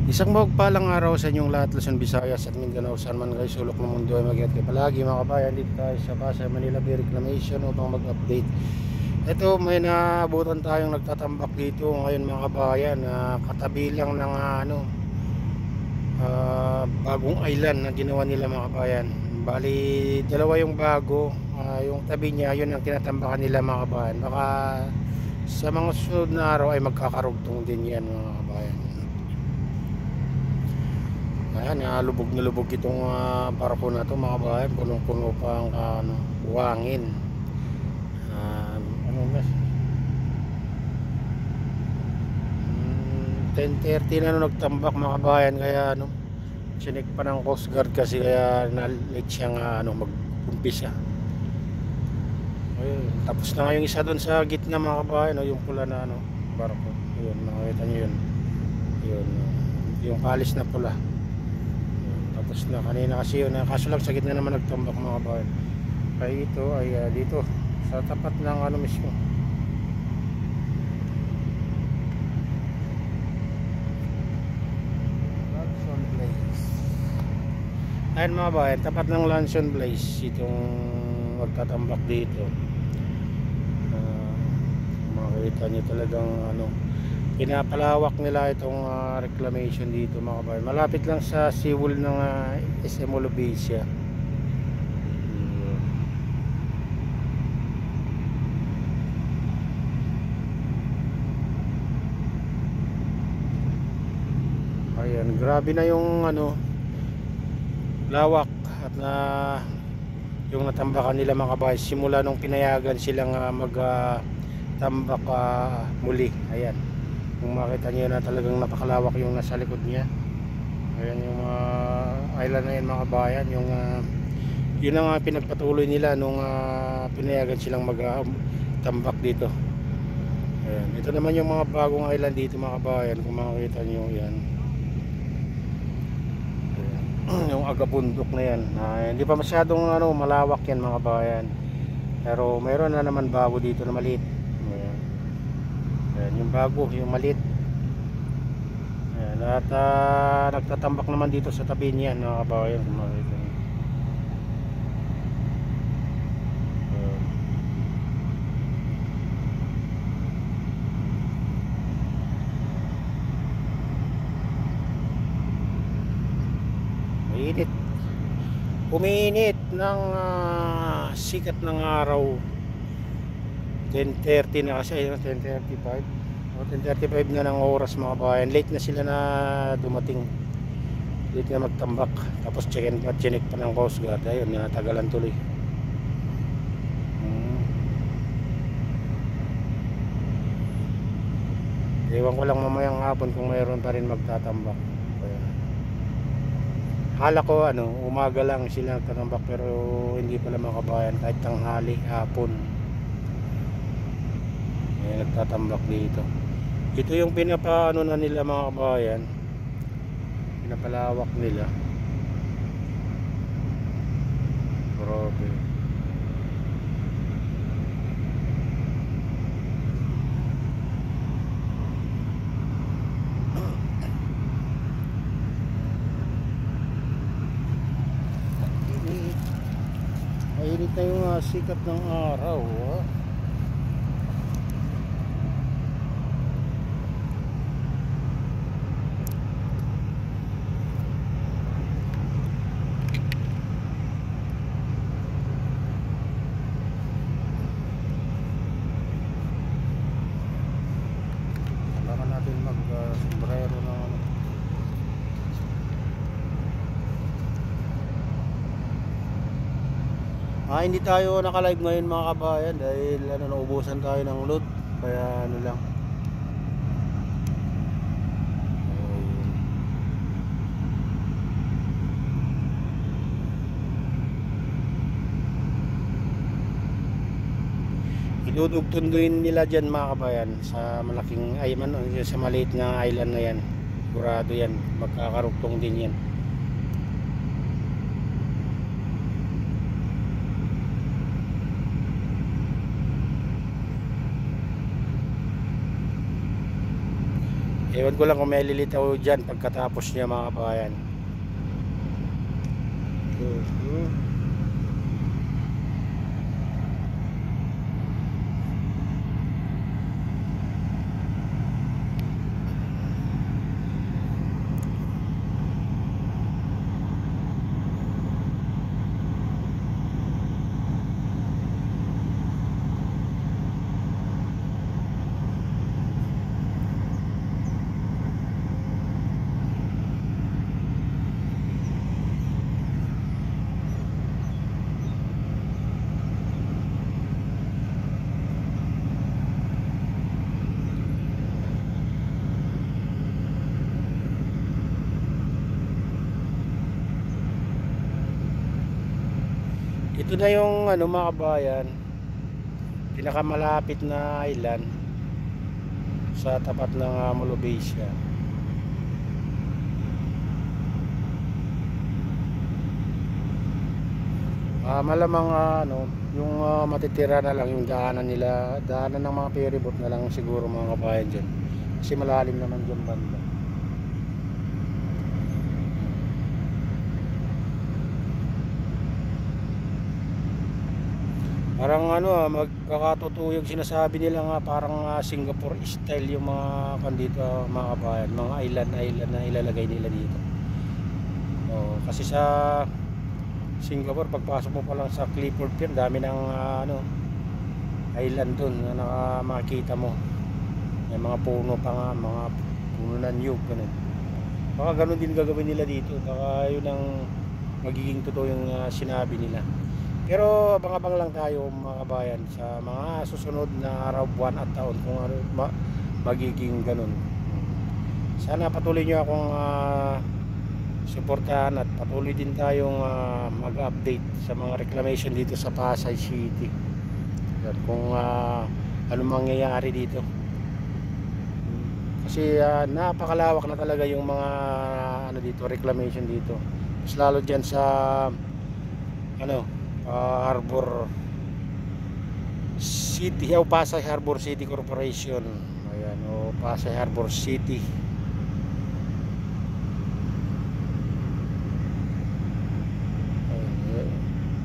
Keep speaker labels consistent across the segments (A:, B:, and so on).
A: Isang mapagpalang araw sa inyong lahat, Luzon, Visayas at Mindanao, saan man kayo sulok ng mundo ay mag-ingat kayo palagi mga kabayan. Dito tayo sa Pasay, Manila Bay Reclamation upang mag-update. Ito, may naabutan tayong nagtatambak dito ngayon mga kabayan, katabi lang ng bagong island na ginawa nila mga kabayan. Bali, dalawa yung bago, yung tabi niya, yun ang tinatambakan nila mga kabayan. Baka sa mga susunod na araw ay magkakarugtong din yan mga kabayan. Ayan, lubog na lubog itong barko na to mga kabayan. Punong-puno pa ang buhangin. Ano na 10:30 na nagtambak mga kabayan, kaya chinek pa ng Coast Guard kasi kaya na-late siyang mag-umpisa. Ayun, tapos na nga yung isa doon sa gitna mga kabayan, yung pula na barko. Ayun, nakita niyo yun. Yun, yung palis na pula. Tapos na kanina kasi yun, kaso lang sa gitna naman nagtambak mga kabayan. Kaya ito ay dito sa tapat ng mismo. Lanson Place. Ayun mga kabayan, tapat ng Lanson Place itong magtatambak dito. Makikita nyo talagang pinapalawak nila itong reclamation dito mga kabayan. Malapit lang sa seawall ng SM Olubesia. Ayan, grabe na yung lawak at yung natambakan nila mga kabayan simula nung pinayagan silang magtambak muli. Ayan, kung makita nyo na talagang napakalawak yung nasa likod niya. Ayan yung island na yan mga kabayan, yung yun ang pinagpatuloy nila nung pinayagan silang magtambak dito. Ayan, ito naman yung mga bagong island dito mga kabayan, kung makita nyo yan. Ayan, yung agabundok na yan, hindi pa masyadong malawak yan mga kabayan, pero mayroon na naman bago dito na maliit. Ayan, yung bago, yung maliit. Ayan, at nagtatambak naman dito sa tabi niyan mga kabayan, kung makikita nyo. Mainit, umiinit ng sikat ng araw. 10:30 na kasi, 10:35 o 10:35 na ng oras mga kabayan. Late na sila na dumating, late na magtambak. Tapos chinek pa ng Coast Guard. Ayun, natagalan tuloy. Ewan ko lang mamayang hapon kung mayroon pa rin magtatambak. Hala ko umaga lang sila nagtatambak, pero hindi pala mga kabayan, kahit tanghali, hapon nagtatambak dito. Ito yung pinapaano na nila mga kabayan, pinapalawak nila. Grabe. Mainit na yung sikat ng araw. Kailangan natin mag-sombrero na hindi tayo naka-live ngayon mga kabayan dahil naubusan tayo ng load, kaya lang. Idudugtunduin nila dyan mga kabayan sa malaking sa maliit na island na yan. Sigurado yan, magkakarugtong din yan. Ewan ko lang kung may lilitaw dyan pagkatapos niya mga kabayan. Ito na yung ano mga kabayan, pinakamalapit na island sa tapat ng Molobasia. Malamang ano, yung matitira na lang yung daanan nila, daanan ng mga ferryboat na lang siguro mga kabayan dyan. Kasi malalim naman dyan banda. Parang ano, magkakatotoo yung sinasabi nila nga, parang Singapore style yung mga kandito mga kabayan, mga island na ilalagay nila dito. Kasi sa Singapore, pagpasok mo pa lang sa Clifford Pier, dami ng ano, island dun na makikita mo. May mga puno pa nga, mga puno na niyog, ganun. Baka ganun din gagawin nila dito, baka yun ang magiging totoo yung sinabi nila. Pero abang-abang lang tayo mga kabayan sa mga susunod na araw, buwan at taon kung ano magiging ganun. Sana patuloy nyo akong suportahan at patuloy din tayong mag-update sa mga reclamation dito sa Pasay City. At kung ano mangyayari dito. Kasi napakalawak na talaga yung mga ano dito, reclamation dito. Mas lalo diyan sa ano, Harbor City, Pasay Harbor City Corporation. Ayan, Pasay Harbor City.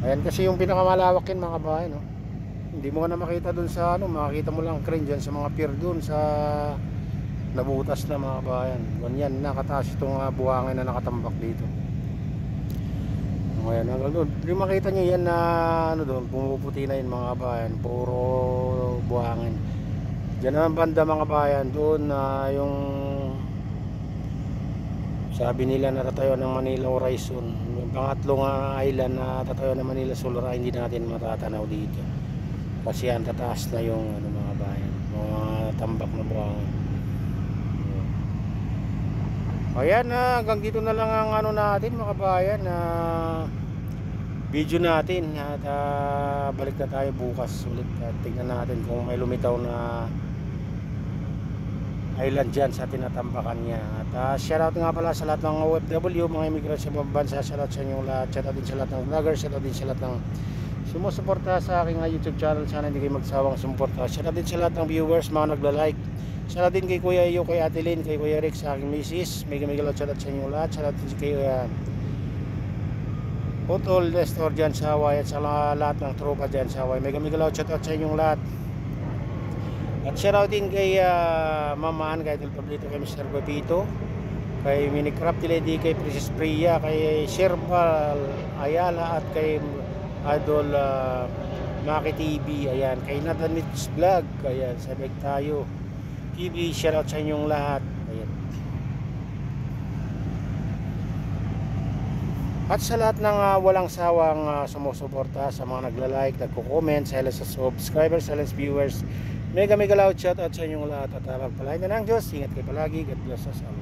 A: Ayan kasi yung pinakamalawak yun mga kabayan, no? Hindi mo na makita dun sa ano, makikita mo lang crane dyan sa mga pier dun sa nabutas na mga kabayan. Ganyan, nakataas itong buhangin na nakatambak dito. Ayan, yung makita nyo yan na ano doon, pumuputi na yun mga kabayan, puro buhangin. Diyan naman banda mga kabayan, doon yung sabi nila natatayo ng Manila Horizon, yung pangatlong island na tatayo ng Manila Solar, hindi natin matatanaw dito kasi ang tataas na yung ano mga kabayan, mga tambak na buhangin. Ayan, hanggang dito na lang ang ano natin mga kabayan na video natin at balik na tayo bukas ulit at tingnan natin kung may lumitaw na island dyan sa tinatambakan niya. At shoutout nga pala sa lahat ng OFW, mga immigrant sa mga bansa, shoutout sa inyong lahat, shoutout din sa lahat ng vloggers, shoutout din sa lahat ng sumusuporta sa aking YouTube channel. Sana hindi kayo magsawang sumuporta. Shoutout din sa lahat ng viewers, mga nagla-like. Shoutout din kay Kuya Iyo, kay Ate Lynn, kay Kuya Rick, sa aking misis. Mega shoutout sa inyong lahat. Shoutout din kay Putol, Nestor dyan sa Hawaii, at sa lahat ng tropa dyan sa Hawaii. Mega shoutout sa inyong lahat. At shoutout din kay Mamaan, kay Idol Pablito, kay Mr. Pepito, kay Minicraft Lady, kay Princess Priya, kay Sherbal Ayala, at kay Idol Maki TV, ayan, kay Nathan's Vlog, ayan, sabay tayo TV, shoutout sa inyong lahat, ayan. At sa lahat ng walang sawang sumusuporta, sa mga nagla-like, nagko-comment, sa subscribers, sa viewers, mega loud shoutout sa inyong lahat at pagpalain na ng Diyos. Ingat kayo palagi. God bless us all.